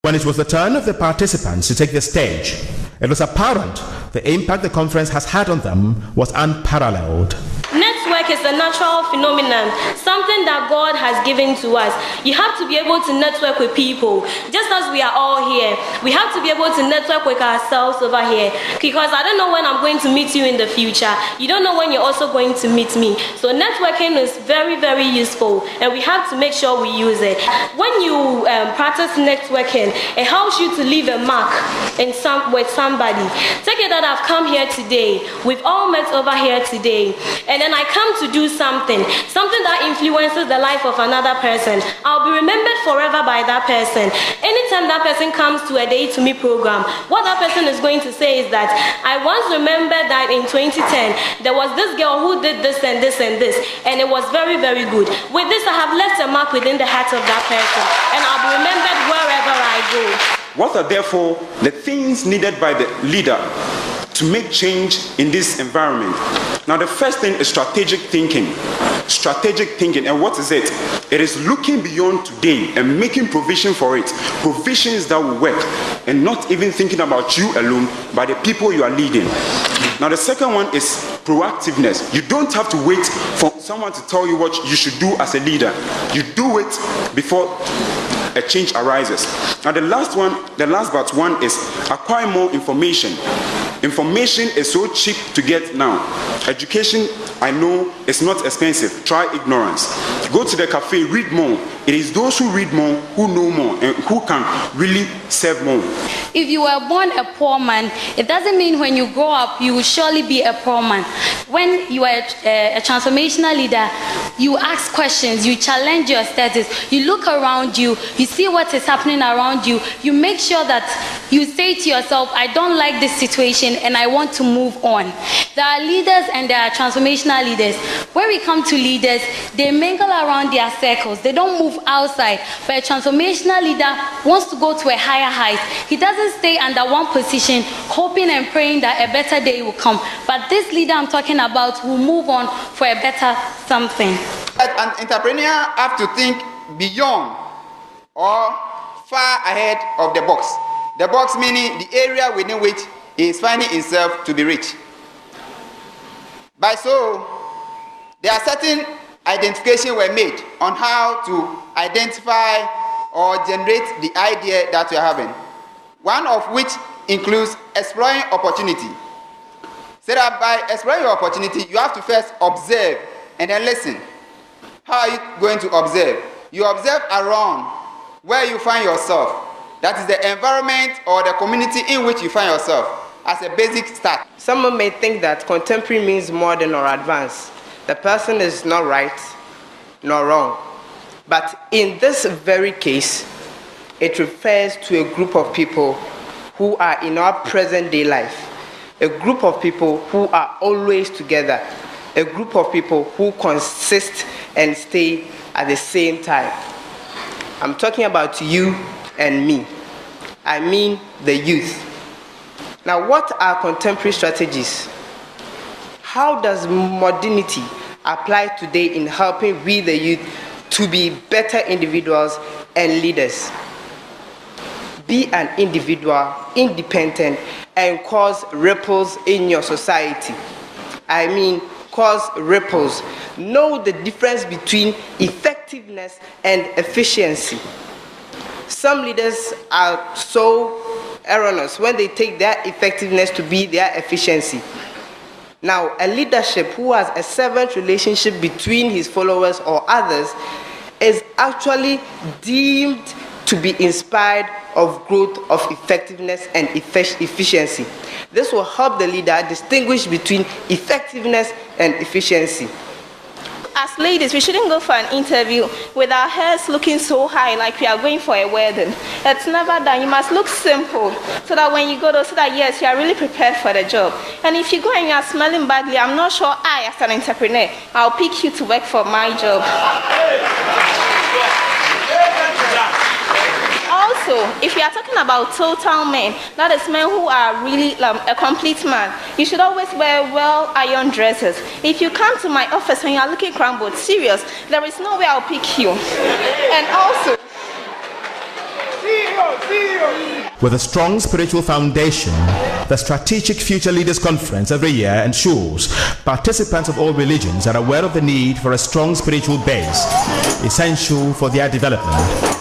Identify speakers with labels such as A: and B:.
A: When it was the turn of the participants to take the stage, it was apparent the impact the conference has had on them was unparalleled.
B: Network is a natural phenomenon, something that God has given to us. You have to be able to network with people, just as we are all here. We have to be able to network with ourselves over here, because I don't know when I'm going to meet you in the future. You don't know when you're also going to meet me. So networking is very, very useful, and we have to make sure we use it. When you practice networking, it helps you to leave a mark with somebody. Take it that I've come here today. We've all met over here today. And then I come to do something that influences the life of another person. I'll be remembered forever by that person. Anytime that person comes to a DEI-TUMI program, what that person is going to say is that, I once remember that in 2010, there was this girl who did this and this and this, and it was very, very good. With this, I have left a mark within the heart of that person, and I'll be remembered wherever I go.
C: What are therefore the things needed by the leader to make change in this environment? Now, the first thing is strategic thinking. Strategic thinking, and what is it? It is looking beyond today and making provision for it. Provisions that will work, and not even thinking about you alone, but the people you are leading. Now, the second one is proactiveness. You don't have to wait for someone to tell you what you should do as a leader. You do it before a change arises. Now, the last but one is acquire more information. Information is so cheap to get now. Education, I know, is not expensive. Try ignorance. Go to the cafe, read more. It is those who read more who know more and who can really serve more.
D: If you were born a poor man, it doesn't mean when you grow up you will surely be a poor man. When you are a transformational leader, you ask questions, you challenge your status, you look around you, you see what is happening around you, you make sure that you say to yourself, I don't like this situation and I want to move on. There are leaders and there are transformational leaders. When we come to leaders, they mingle around their circles, they don't move outside. But a transformational leader wants to go to a higher height. He doesn't stay under one position hoping and praying that a better day will come. But this leader I'm talking about will move on for a better something.
E: An entrepreneur have to think beyond or far ahead of the box. The box meaning the area within which he is finding himself to be rich. By so, there are certain identifications were made on how to identify or generate the idea that you are having. One of which includes exploring opportunity. So that by exploring your opportunity, you have to first observe and then listen. How are you going to observe? You observe around where you find yourself. That is the environment or the community in which you find yourself as a basic start.
F: Someone may think that contemporary means modern or advanced. The person is not right nor wrong. But in this very case, it refers to a group of people who are in our present day life. A group of people who are always together. A group of people who consist and stay at the same time. I'm talking about you and me. I mean the youth. Now, what are contemporary strategies? How does modernity apply today in helping we the youth to be better individuals and leaders? Be an individual, independent, and cause ripples in your society. I mean, cause ripples. Know the difference between effectiveness and efficiency. Some leaders are so erroneous when they take their effectiveness to be their efficiency. Now, a leadership who has a servant relationship between his followers or others is actually deemed to be inspired of growth of effectiveness and efficiency. This will help the leader distinguish between effectiveness and efficiency.
G: As ladies, we shouldn't go for an interview with our hairs looking so high like we are going for a wedding. It's never done. You must look simple so that when you go there, so that yes, you are really prepared for the job. And if you go and you are smelling badly, I'm not sure I, as an entrepreneur, I'll pick you to work for my job. Also, if you are talking about total men, that is men who are really a complete man, you should always wear well-ironed dresses. If you come to my office and you are looking crumbled, serious, there is no way I'll pick you. And also,
A: With a strong spiritual foundation, the Strategic Future Leaders Conference every year ensures participants of all religions are aware of the need for a strong spiritual base, essential for their development